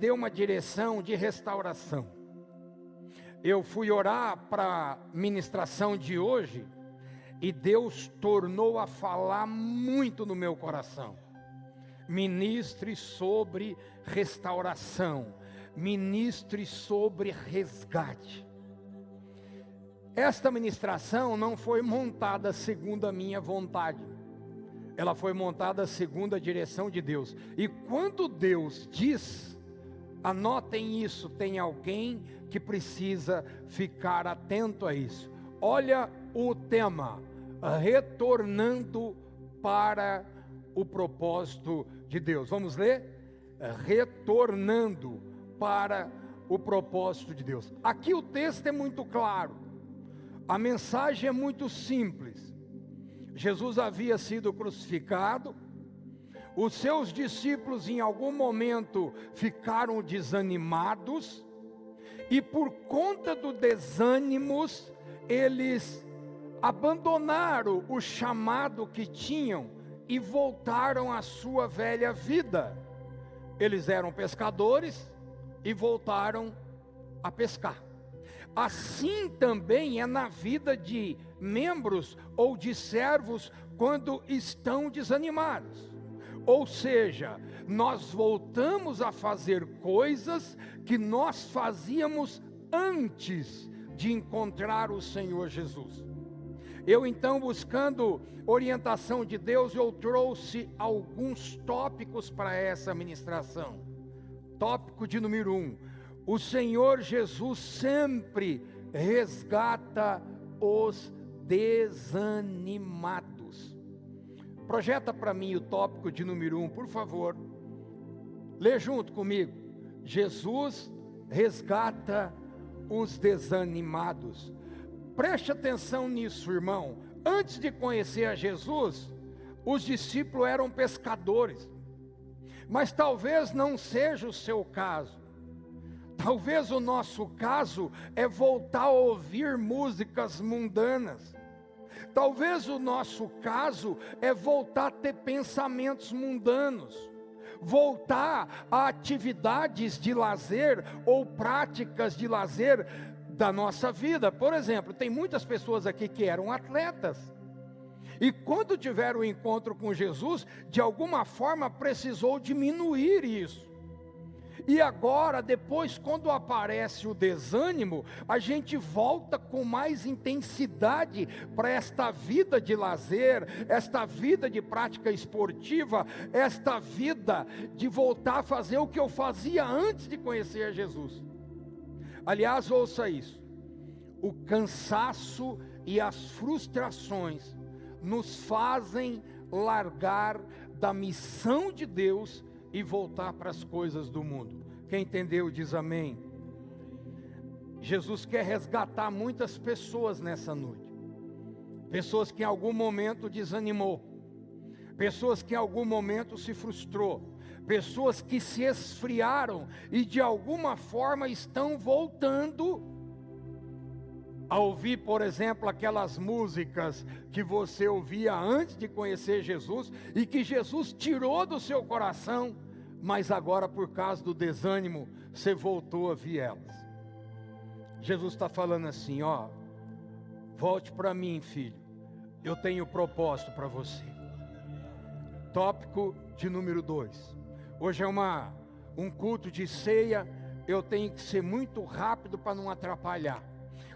deu uma direção de restauração. Eu fui orar para a ministração de hoje, e Deus tornou a falar muito no meu coração. Ministre sobre restauração, ministre sobre resgate. Esta ministração não foi montada segundo a minha vontade, ela foi montada segundo a direção de Deus. E quando Deus diz, anotem isso, tem alguém que precisa ficar atento a isso. Olha o tema: retornando para o propósito de Deus. Vamos ler? Retornando para o propósito de Deus. Aqui o texto é muito claro, a mensagem é muito simples. Jesus havia sido crucificado, os seus discípulos em algum momento ficaram desanimados, e por conta do desânimo, eles abandonaram o chamado que tinham e voltaram à sua velha vida. Eles eram pescadores e voltaram a pescar. Assim também é na vida de membros ou de servos quando estão desanimados. Ou seja, nós voltamos a fazer coisas que nós fazíamos antes de encontrar o Senhor Jesus. Eu então, buscando orientação de Deus, eu trouxe alguns tópicos para essa ministração. Tópico de número 1: o Senhor Jesus sempre resgata os desanimados. Projeta para mim o tópico de número 1, por favor. Lê junto comigo. Jesus resgata os desanimados. Preste atenção nisso, irmão. Antes de conhecer a Jesus, os discípulos eram pescadores. Mas talvez não seja o seu caso. Talvez o nosso caso é voltar a ouvir músicas mundanas. Talvez o nosso caso é voltar a ter pensamentos mundanos. Voltar a atividades de lazer ou práticas de lazer da nossa vida. Por exemplo, tem muitas pessoas aqui que eram atletas, e quando tiveram um encontro com Jesus, de alguma forma precisou diminuir isso. E agora, depois, quando aparece o desânimo, a gente volta com mais intensidade para esta vida de lazer, esta vida de prática esportiva, esta vida de voltar a fazer o que eu fazia antes de conhecer Jesus. Aliás, ouça isso: o cansaço e as frustrações nos fazem largar da missão de Deus e voltar para as coisas do mundo. Quem entendeu diz amém. Jesus quer resgatar muitas pessoas nessa noite. Pessoas que em algum momento desanimou, pessoas que em algum momento se frustrou, pessoas que se esfriaram e de alguma forma estão voltando a ouvir, por exemplo, aquelas músicas que você ouvia antes de conhecer Jesus e que Jesus tirou do seu coração, mas agora por causa do desânimo você voltou a ouvir elas. Jesus está falando assim: ó, volte para mim, filho, eu tenho propósito para você. Tópico de número 2. Hoje é um culto de ceia, eu tenho que ser muito rápido para não atrapalhar.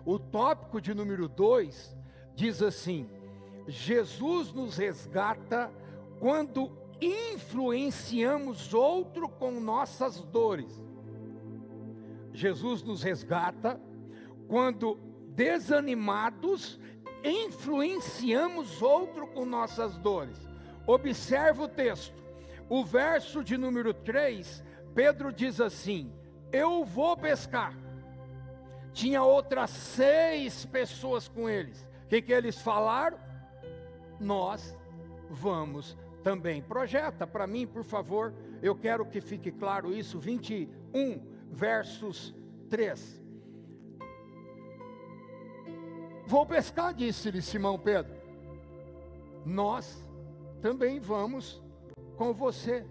O tópico de número 2 diz assim: Jesus nos resgata quando influenciamos outro com nossas dores. Jesus nos resgata quando, desanimados, influenciamos outro com nossas dores. Observa o texto, o verso de número 3, Pedro diz assim: eu vou pescar. Tinha outras 6 pessoas com eles. O que eles falaram? Nós vamos também. Projeta para mim, por favor. Eu quero que fique claro isso. 21, versos 3. Vou pescar, disse-lhe Simão Pedro. Nós também vamos com você,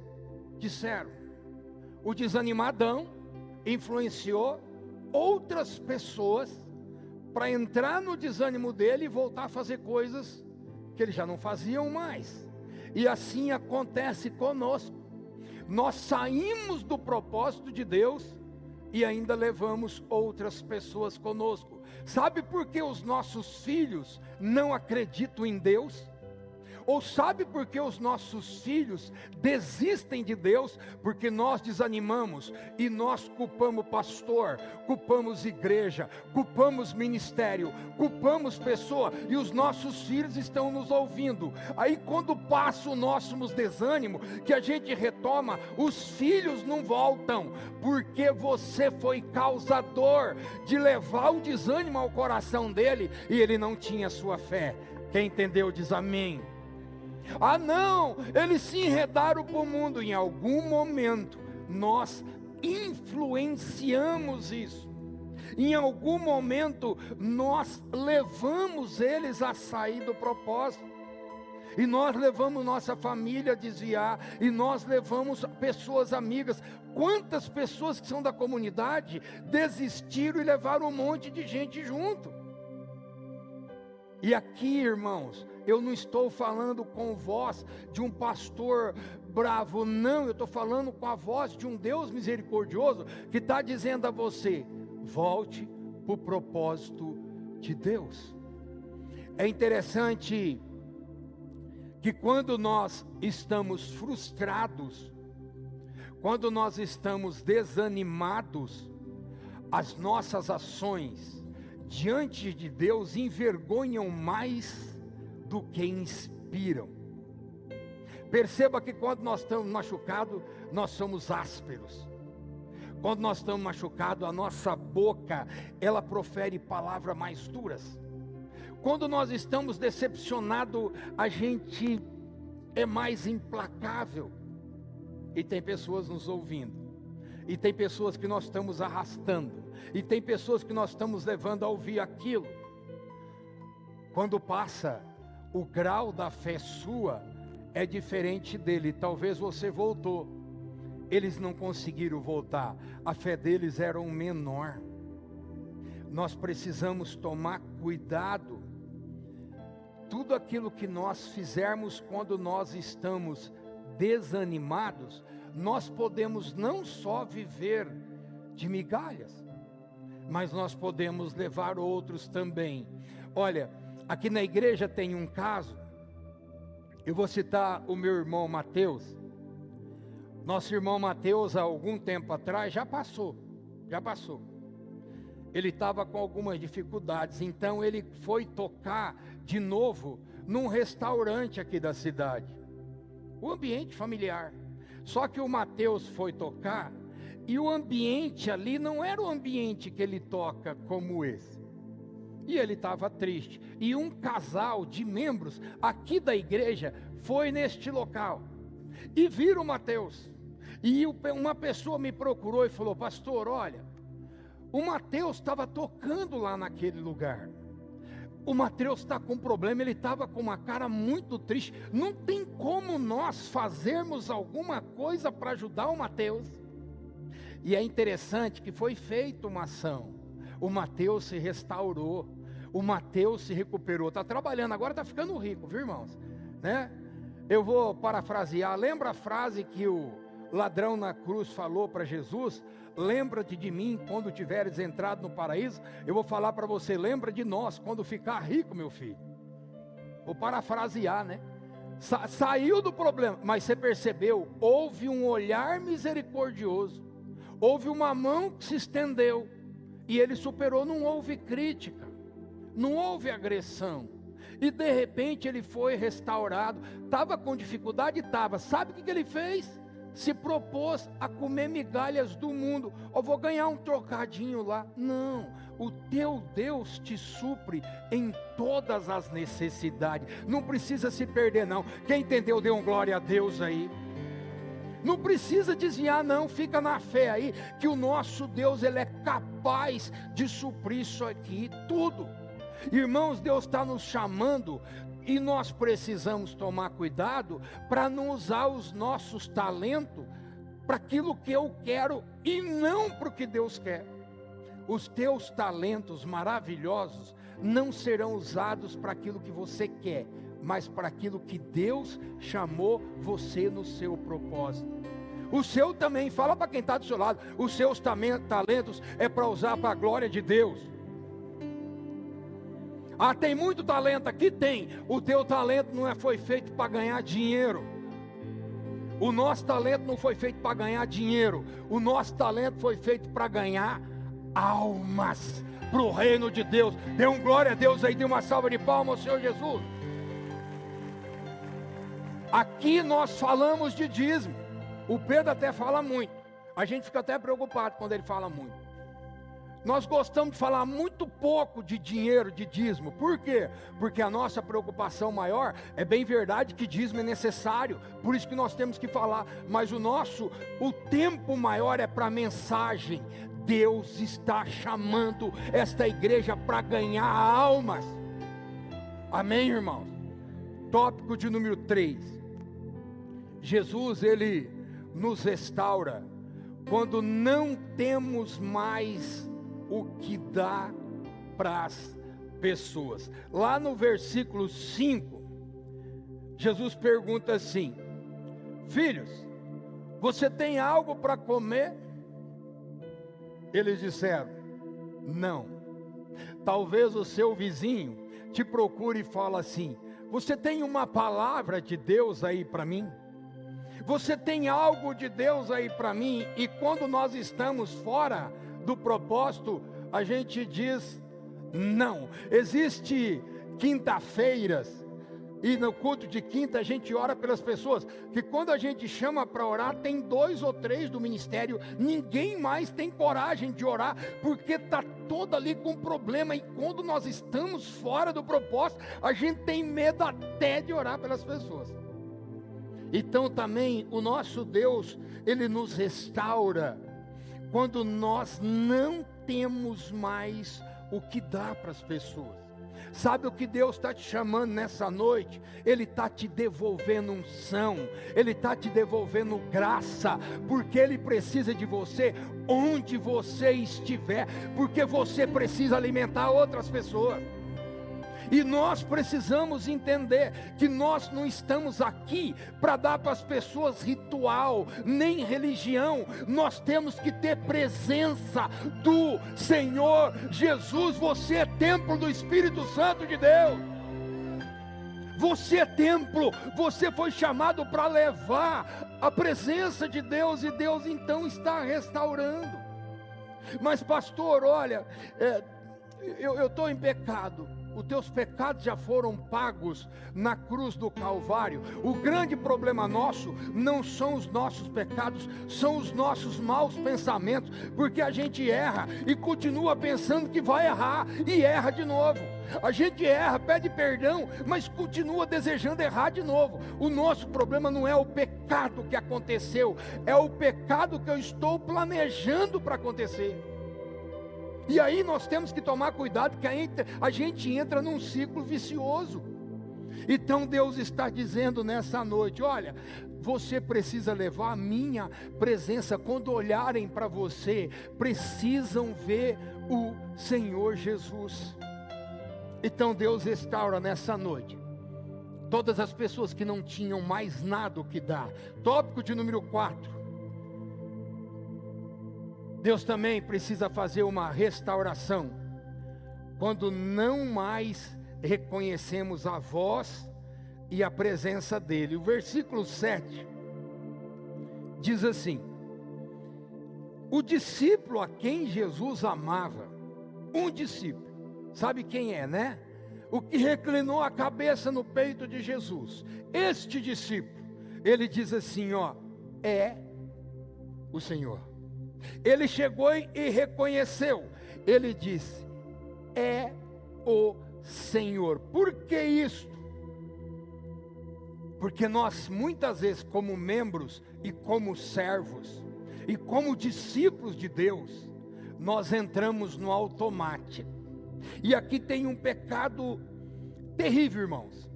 disseram. o desanimadão influenciou outras pessoas para entrar no desânimo dele e voltar a fazer coisas que eles já não faziam mais. E assim acontece conosco. Nós saímos do propósito de Deus e ainda levamos outras pessoas conosco. Sabe por que os nossos filhos não acreditam em Deus? Ou sabe por que os nossos filhos desistem de Deus? Porque nós desanimamos e nós culpamos pastor, culpamos igreja, culpamos ministério, culpamos pessoa, e os nossos filhos estão nos ouvindo. Aí quando passa o nosso desânimo, que a gente retoma, os filhos não voltam, porque você foi causador de levar o desânimo ao coração dele, e ele não tinha sua fé. Quem entendeu diz amém. Ah não, eles se enredaram para o mundo. Em algum momento nós influenciamos isso. Em algum momento nós levamos eles a sair do propósito. E nós levamos nossa família a desviar. E nós levamos pessoas amigas. Quantas pessoas que são da comunidade desistiram e levaram um monte de gente junto. E aqui, irmãos, eu não estou falando com voz de um pastor bravo, não. Eu estou falando com a voz de um Deus misericordioso que está dizendo a você: volte para o propósito de Deus. É interessante que quando nós estamos frustrados, quando nós estamos desanimados, as nossas ações diante de Deus envergonham mais do que inspiram. Perceba que quando nós estamos machucados, nós somos ásperos. Quando nós estamos machucados, a nossa boca, ela profere palavras mais duras. Quando nós estamos decepcionados, a gente é mais implacável. E tem pessoas nos ouvindo. E tem pessoas que nós estamos arrastando. E tem pessoas que nós estamos levando a ouvir aquilo. Quando passa, o grau da fé sua é diferente dele. Talvez você voltou. Eles não conseguiram voltar. A fé deles era um menor. Nós precisamos tomar cuidado. Tudo aquilo que nós fizermos quando nós estamos desanimados, nós podemos não só viver de migalhas, mas nós podemos levar outros também. Olha, aqui na igreja tem um caso, eu vou citar o meu irmão Mateus. Nosso irmão Mateus, há algum tempo atrás, já passou. Ele estava com algumas dificuldades, então ele foi tocar de novo num restaurante aqui da cidade. O ambiente familiar. Só que o Mateus foi tocar, e o ambiente ali não era o ambiente que ele toca como esse. E ele estava triste. E um casal de membros aqui da igreja foi neste local. E viram o Mateus. E uma pessoa me procurou e falou: pastor, olha, o Mateus estava tocando lá naquele lugar. O Mateus está com problema, ele estava com uma cara muito triste. Não tem como nós fazermos alguma coisa para ajudar o Mateus. E é interessante que foi feita uma ação. O Mateus se restaurou. O Mateus se recuperou. Está trabalhando, agora está ficando rico, viu, irmãos? Né? Eu vou parafrasear. Lembra a frase que o ladrão na cruz falou para Jesus? Lembra-te de mim quando tiveres entrado no paraíso. Eu vou falar para você: lembra de nós quando ficar rico, meu filho. Vou parafrasear, né? Saiu do problema, mas você percebeu, houve um olhar misericordioso, houve uma mão que se estendeu, e ele superou. Não houve crítica, não houve agressão, e de repente ele foi restaurado. Estava com dificuldade? Estava. Sabe o que ele fez? Se propôs a comer migalhas do mundo. Eu vou ganhar um trocadinho lá. Não, o teu Deus te supre em todas as necessidades. Não precisa se perder não. Quem entendeu, dê um glória a Deus aí. Não precisa desviar não, fica na fé aí, que o nosso Deus, Ele é capaz de suprir isso aqui, tudo. Irmãos, Deus está nos chamando, e nós precisamos tomar cuidado para não usar os nossos talentos para aquilo que eu quero e não para o que Deus quer. Os teus talentos maravilhosos não serão usados para aquilo que você quer, mas para aquilo que Deus chamou você no seu propósito. O seu também, fala para quem está do seu lado, os seus talentos é para usar para a glória de Deus. Ah, tem muito talento aqui? Tem. O teu talento não foi feito para ganhar dinheiro. O nosso talento não foi feito para ganhar dinheiro. O nosso talento foi feito para ganhar almas para o reino de Deus. Dê um glória a Deus aí, dê uma salva de palmas ao Senhor Jesus. Aqui nós falamos de dízimo. O Pedro até fala muito. A gente fica até preocupado quando ele fala muito. Nós gostamos de falar muito pouco de dinheiro, de dízimo. Por quê? Porque a nossa preocupação maior, é bem verdade que dízimo é necessário, por isso que nós temos que falar, mas o tempo maior é para a mensagem. Deus está chamando esta igreja para ganhar almas. Amém, irmãos? Tópico de número 3. Jesus, ele nos restaura quando não temos mais o que dá para as pessoas. Lá no versículo 5, Jesus pergunta assim: filhos, você tem algo para comer? Eles disseram: não. Talvez o seu vizinho te procure e fale assim: você tem uma palavra de Deus aí para mim? Você tem algo de Deus aí para mim? E quando nós estamos fora do propósito, a gente diz não. Existe quinta-feiras, e no culto de quinta a gente ora pelas pessoas, que quando a gente chama para orar, tem 2 ou 3 do ministério, ninguém mais tem coragem de orar, porque está todo ali com problema, e quando nós estamos fora do propósito, a gente tem medo até de orar pelas pessoas. Então também o nosso Deus, ele nos restaura quando nós não temos mais o que dar para as pessoas. Sabe o que Deus está te chamando nessa noite? Ele está te devolvendo unção, Ele está te devolvendo graça, porque Ele precisa de você onde você estiver, porque você precisa alimentar outras pessoas. E nós precisamos entender que nós não estamos aqui para dar para as pessoas ritual, nem religião. Nós temos que ter presença do Senhor Jesus. Você é templo do Espírito Santo de Deus. Você é templo, você foi chamado para levar a presença de Deus, e Deus então está restaurando. Mas pastor, olha, eu estou em pecado. Os teus pecados já foram pagos na cruz do Calvário. O grande problema nosso não são os nossos pecados, são os nossos maus pensamentos, porque a gente erra e continua pensando que vai errar e erra de novo. A gente erra, pede perdão, mas continua desejando errar de novo. O nosso problema não é o pecado que aconteceu, é o pecado que eu estou planejando para acontecer. E aí nós temos que tomar cuidado, que a gente entra num ciclo vicioso. Então Deus está dizendo nessa noite: olha, você precisa levar a minha presença. Quando olharem para você, precisam ver o Senhor Jesus. Então Deus restaura nessa noite todas as pessoas que não tinham mais nada o que dar. Tópico de número 4. Deus também precisa fazer uma restauração quando não mais reconhecemos a voz e a presença dele. O versículo 7 diz assim: o discípulo a quem Jesus amava, um discípulo, sabe quem é, né? O que reclinou a cabeça no peito de Jesus. Este discípulo, ele diz assim, ó, é o Senhor. Ele chegou e reconheceu. Ele disse: é o Senhor. Por que isso? Porque nós muitas vezes, como membros e como servos e como discípulos de Deus, nós entramos no automático. E aqui tem um pecado terrível, irmãos.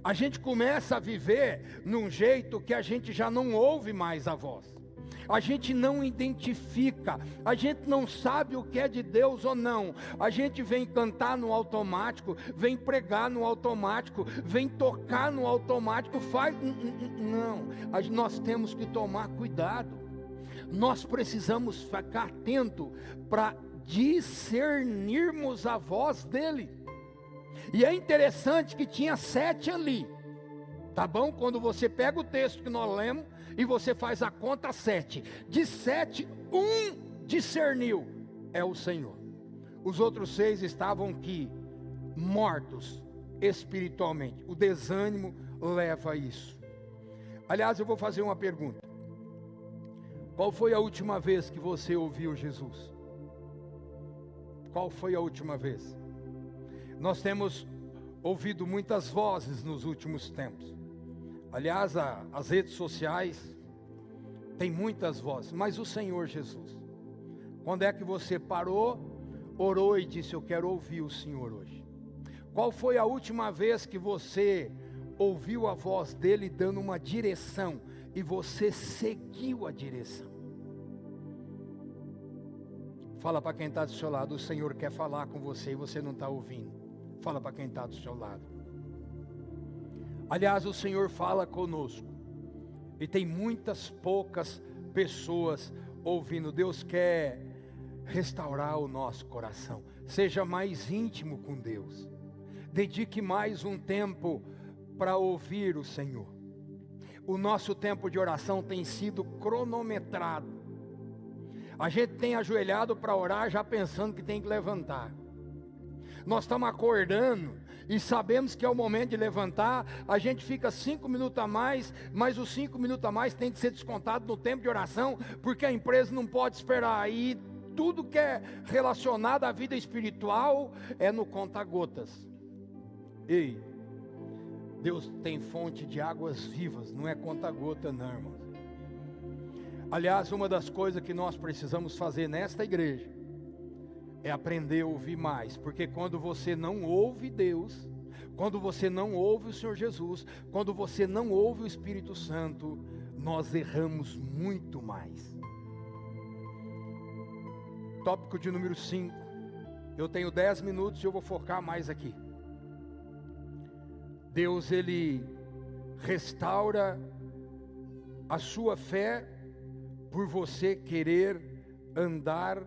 A gente começa a viver num jeito que a gente já não ouve mais a voz. a gente não identifica, a gente não sabe o que é de Deus ou não. A gente vem cantar no automático, vem pregar no automático, vem tocar no automático, não, nós temos que tomar cuidado. Nós precisamos ficar atento para discernirmos a voz dele. E é interessante que tinha 7 ali, tá bom? Quando você pega o texto que nós lemos e você faz a conta 7, de 7, um discerniu, é o Senhor. Os outros 6 estavam aqui, mortos espiritualmente. O desânimo leva a isso. Aliás, eu vou fazer uma pergunta. Qual foi a última vez que você ouviu Jesus? Qual foi a última vez? Nós temos ouvido muitas vozes nos últimos tempos. Aliás, as redes sociais têm muitas vozes, mas o Senhor Jesus, quando é que você parou, orou e disse: eu quero ouvir o Senhor hoje? Qual foi a última vez que você ouviu a voz dele dando uma direção e você seguiu a direção? Fala para quem está do seu lado: o Senhor quer falar com você e você não está ouvindo. Fala para quem está do seu lado. Aliás, o Senhor fala conosco e tem muitas poucas pessoas ouvindo. Deus quer restaurar o nosso coração. Seja mais íntimo com Deus. Dedique mais um tempo para ouvir o Senhor. O nosso tempo de oração tem sido cronometrado. A gente tem ajoelhado para orar já pensando que tem que levantar. Nós estamos acordando e sabemos que é o momento de levantar. A gente fica 5 minutos a mais, mas os 5 minutos a mais tem que ser descontado no tempo de oração, porque a empresa não pode esperar. E tudo que é relacionado à vida espiritual é no conta-gotas. Ei, Deus tem fonte de águas vivas, não é conta-gota não, irmãos. Aliás, uma das coisas que nós precisamos fazer nesta igreja é aprender a ouvir mais, porque quando você não ouve Deus, quando você não ouve o Senhor Jesus, quando você não ouve o Espírito Santo, nós erramos muito mais. Tópico de número 5, eu tenho 10 minutos e eu vou focar mais aqui. Deus, Ele restaura a sua fé por você querer andar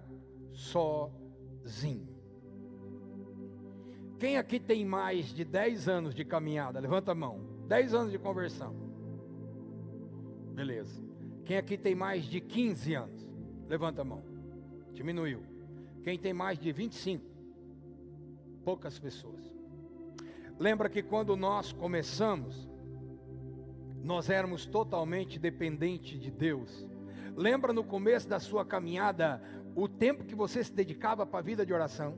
sozinho. Quem aqui tem mais de 10 anos de caminhada? Levanta a mão. 10 anos de conversão. Beleza. Quem aqui tem mais de 15 anos? Levanta a mão. Diminuiu. Quem tem mais de 25? Poucas pessoas. Lembra que quando nós começamos, nós éramos totalmente dependentes de Deus. Lembra no começo da sua caminhada, o tempo que você se dedicava para a vida de oração?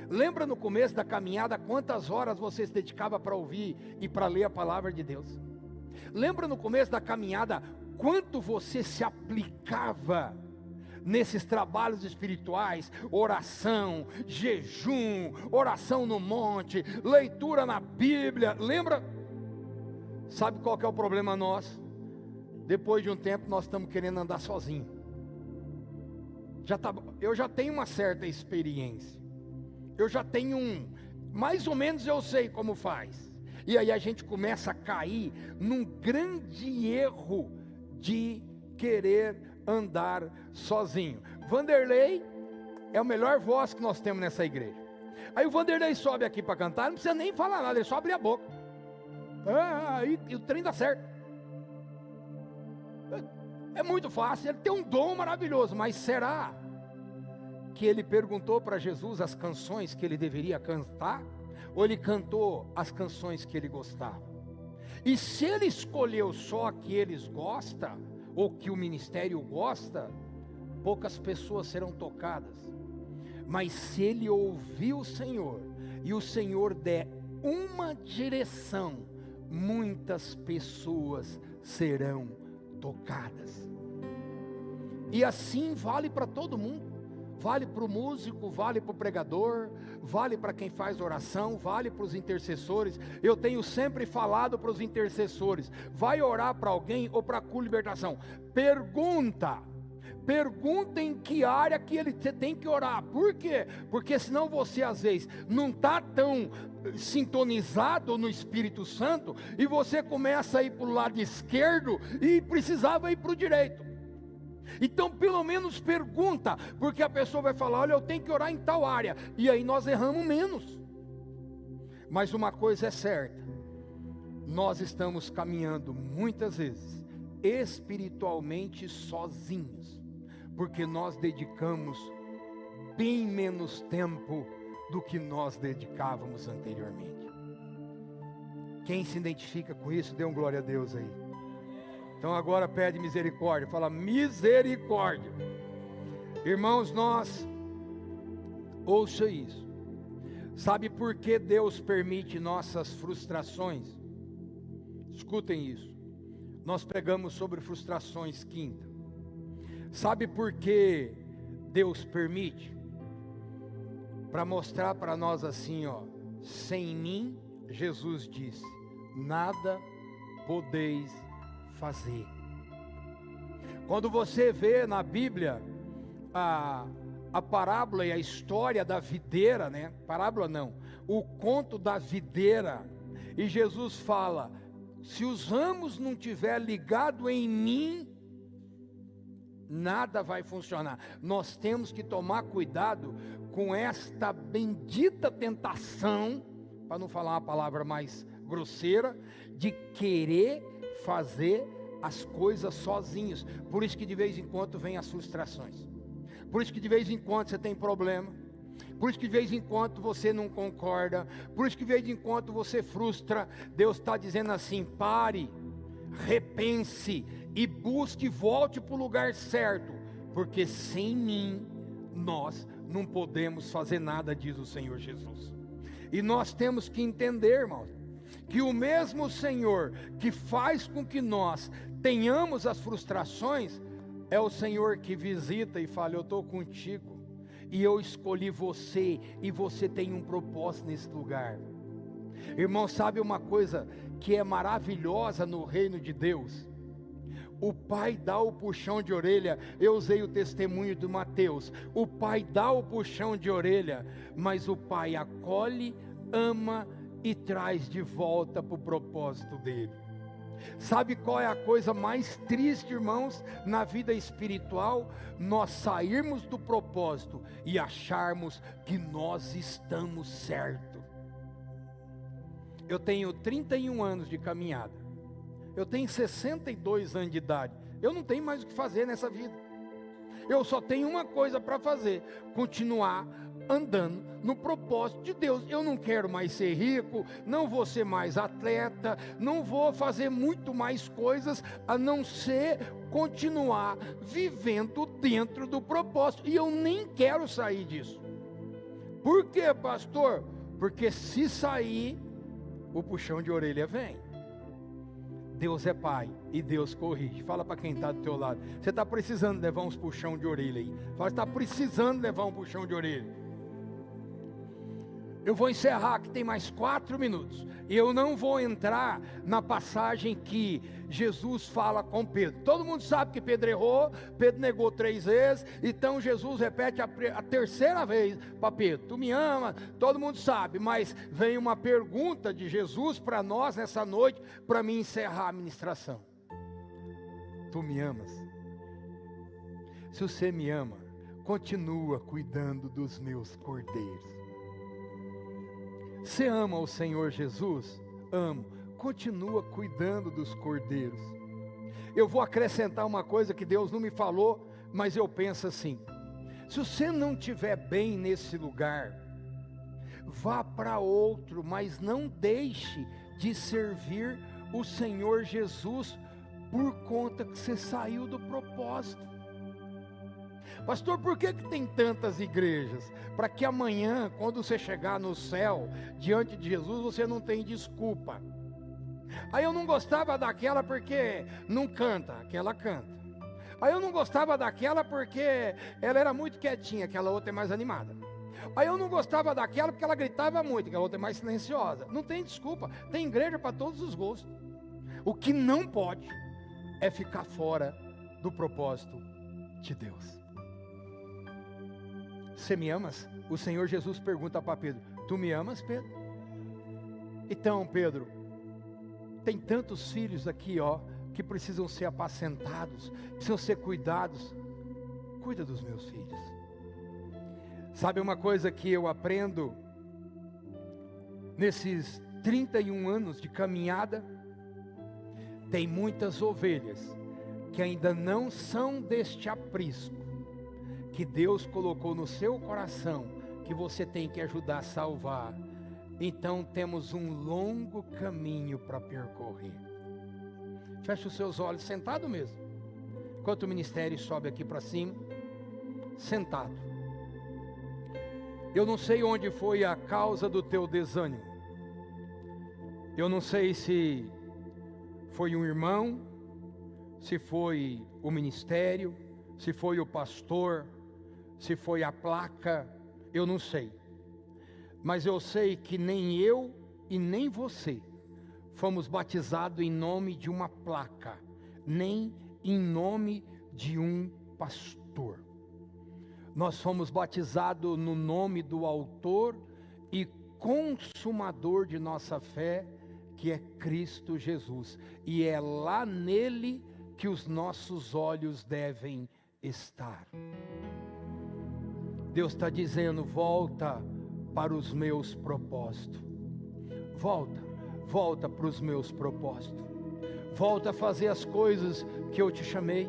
Lembra no começo da caminhada, quantas horas você se dedicava para ouvir e para ler a palavra de Deus? Lembra no começo da caminhada, quanto você se aplicava nesses trabalhos espirituais? Oração, jejum, oração no monte, leitura na Bíblia. Lembra? Sabe qual que é o problema nosso? Depois de um tempo nós estamos querendo andar sozinhos. Eu já tenho uma certa experiência. Eu já tenho mais ou menos eu sei como faz. E aí a gente começa a cair num grande erro de querer andar sozinho. Vanderlei é a melhor voz que nós temos nessa igreja. Aí o Vanderlei sobe aqui para cantar, não precisa nem falar nada, ele só abre a boca. E o trem dá certo. É muito fácil, ele tem um dom maravilhoso, mas será que ele perguntou para Jesus as canções que ele deveria cantar? Ou ele cantou as canções que ele gostava? E se ele escolheu só a que eles gostam, ou que o ministério gosta, poucas pessoas serão tocadas. Mas se ele ouvir o Senhor, e o Senhor der uma direção, muitas pessoas serão tocadas. E assim vale para todo mundo. Vale para o músico, vale para o pregador, vale para quem faz oração, vale para os intercessores. Eu tenho sempre falado para os intercessores: vai orar para alguém ou para a libertação? Pergunta em que área que você tem que orar. Por quê? Porque senão você às vezes não está tão sintonizado no Espírito Santo, e você começa a ir para o lado esquerdo e precisava ir para o direito. Então pelo menos pergunta, porque a pessoa vai falar: olha, eu tenho que orar em tal área, e aí nós erramos menos. Mas uma coisa é certa: nós estamos caminhando muitas vezes espiritualmente sozinhos, porque nós dedicamos bem menos tempo do que nós dedicávamos anteriormente. Quem se identifica com isso, dê um glória a Deus aí. Então agora pede misericórdia, fala: misericórdia. Irmãos, ouça isso. Sabe por que Deus permite nossas frustrações? Escutem isso. Nós pregamos sobre frustrações quinta. Sabe por que Deus permite? Para mostrar para nós assim, ó: sem mim, Jesus disse, nada podeis fazer. Quando você vê na Bíblia a parábola e a história da videira, né? Parábola não, o conto da videira, e Jesus fala: se os ramos não tiver ligado em mim, nada vai funcionar. Nós temos que tomar cuidado com esta bendita tentação, para não falar uma palavra mais grosseira, de querer fazer as coisas sozinhos. Por isso que de vez em quando vem as frustrações. Por isso que de vez em quando você tem problema. Por isso que de vez em quando você não concorda. Por isso que de vez em quando você frustra. Deus está dizendo assim: pare, repense e busque, volte para o lugar certo, porque sem mim nós não podemos fazer nada, diz o Senhor Jesus. E nós temos que entender, irmãos, que o mesmo Senhor que faz com que nós tenhamos as frustrações, é o Senhor que visita e fala: eu estou contigo, e eu escolhi você, e você tem um propósito nesse lugar. Irmão, sabe uma coisa que é maravilhosa no reino de Deus? O pai dá o puxão de orelha. Eu usei o testemunho de Mateus. O pai dá o puxão de orelha, mas o pai acolhe, ama e traz de volta para o propósito dele. Sabe qual é a coisa mais triste, irmãos, na vida espiritual? Nós sairmos do propósito e acharmos que nós estamos certos. Eu tenho 31 anos de caminhada. Eu tenho 62 anos de idade. Eu não tenho mais o que fazer nessa vida. Eu só tenho uma coisa para fazer: continuar andando no propósito de Deus. Eu não quero mais ser rico, não vou ser mais atleta, não vou fazer muito mais coisas a não ser continuar vivendo dentro do propósito. E eu nem quero sair disso. Por quê, pastor? Porque se sair, o puxão de orelha vem. Deus é pai e Deus corrige. Fala para quem está do teu lado: você está precisando levar uns puxão de orelha aí. Fala: está precisando levar um puxão de orelha. Eu vou encerrar, que tem mais 4 minutos. E eu não vou entrar na passagem que Jesus fala com Pedro. Todo mundo sabe que Pedro errou, Pedro negou 3 vezes. Então Jesus repete a 3ª vez para Pedro: tu me ama? Todo mundo sabe, mas vem uma pergunta de Jesus para nós nessa noite, para mim encerrar a ministração: tu me amas? Se você me ama, continua cuidando dos meus cordeiros. Você ama o Senhor Jesus? Amo. Continua cuidando dos cordeiros. Eu vou acrescentar uma coisa que Deus não me falou, mas eu penso assim: se você não estiver bem nesse lugar, vá para outro, mas não deixe de servir o Senhor Jesus por conta que você saiu do propósito. Pastor, por que tem tantas igrejas? Para que amanhã, quando você chegar no céu, diante de Jesus, você não tem desculpa. Aí eu não gostava daquela porque não canta, aquela canta. Aí eu não gostava daquela porque ela era muito quietinha, aquela outra é mais animada. Aí eu não gostava daquela porque ela gritava muito, aquela outra é mais silenciosa. Não tem desculpa, tem igreja para todos os gostos. O que não pode é ficar fora do propósito de Deus. Você me amas? O Senhor Jesus pergunta para Pedro: tu me amas, Pedro? Então, Pedro, tem tantos filhos aqui, que precisam ser apacentados, precisam ser cuidados. Cuida dos meus filhos. Sabe uma coisa que eu aprendo nesses 31 anos de caminhada? Tem muitas ovelhas que ainda não são deste aprisco, que Deus colocou no seu coração, que você tem que ajudar a salvar. Então temos um longo caminho para percorrer. Feche os seus olhos, sentado mesmo, enquanto o ministério sobe aqui para cima, sentado. Eu não sei onde foi a causa do teu desânimo. Eu não sei se foi um irmão, se foi o ministério, se foi o pastor, se foi a placa, eu não sei. Mas eu sei que nem eu e nem você fomos batizados em nome de uma placa, nem em nome de um pastor. Nós fomos batizados no nome do autor e consumador de nossa fé, que é Cristo Jesus. E é lá nele que os nossos olhos devem estar. Deus está dizendo: volta para os meus propósitos. Volta para os meus propósitos. Volta a fazer as coisas que eu te chamei.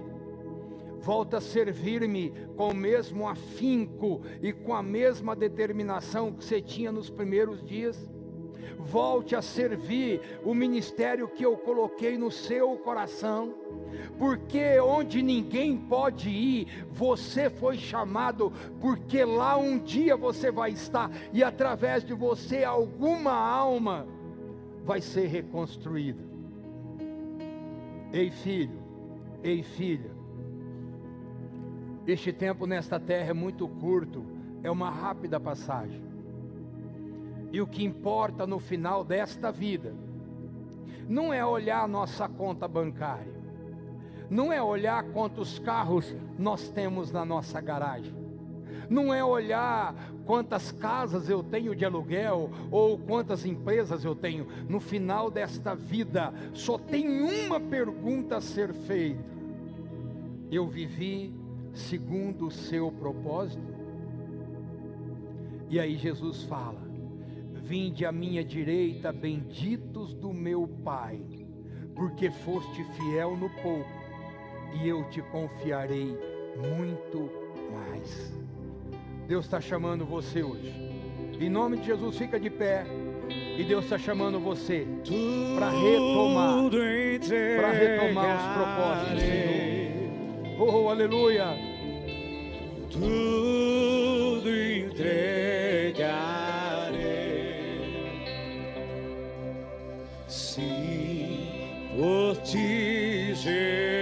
Volta a servir-me com o mesmo afinco e com a mesma determinação que você tinha nos primeiros dias. Volte a servir o ministério que eu coloquei no seu coração, porque onde ninguém pode ir, você foi chamado, porque lá um dia você vai estar, e através de você alguma alma vai ser reconstruída. Ei filho, ei filha, este tempo nesta terra é muito curto, é uma rápida passagem. E o que importa no final desta vida não é olhar a nossa conta bancária, não é olhar quantos carros nós temos na nossa garagem, não é olhar quantas casas eu tenho de aluguel ou quantas empresas eu tenho. No final desta vida só tem uma pergunta a ser feita: eu vivi segundo o seu propósito? E aí Jesus fala: vinde à minha direita, benditos do meu Pai, porque foste fiel no pouco, e eu te confiarei muito mais. Deus está chamando você hoje. Em nome de Jesus, fica de pé. E Deus está chamando você para retomar os propósitos do Senhor. Oh, aleluia. Tudo entregarei. Sim, por ti, Jesus.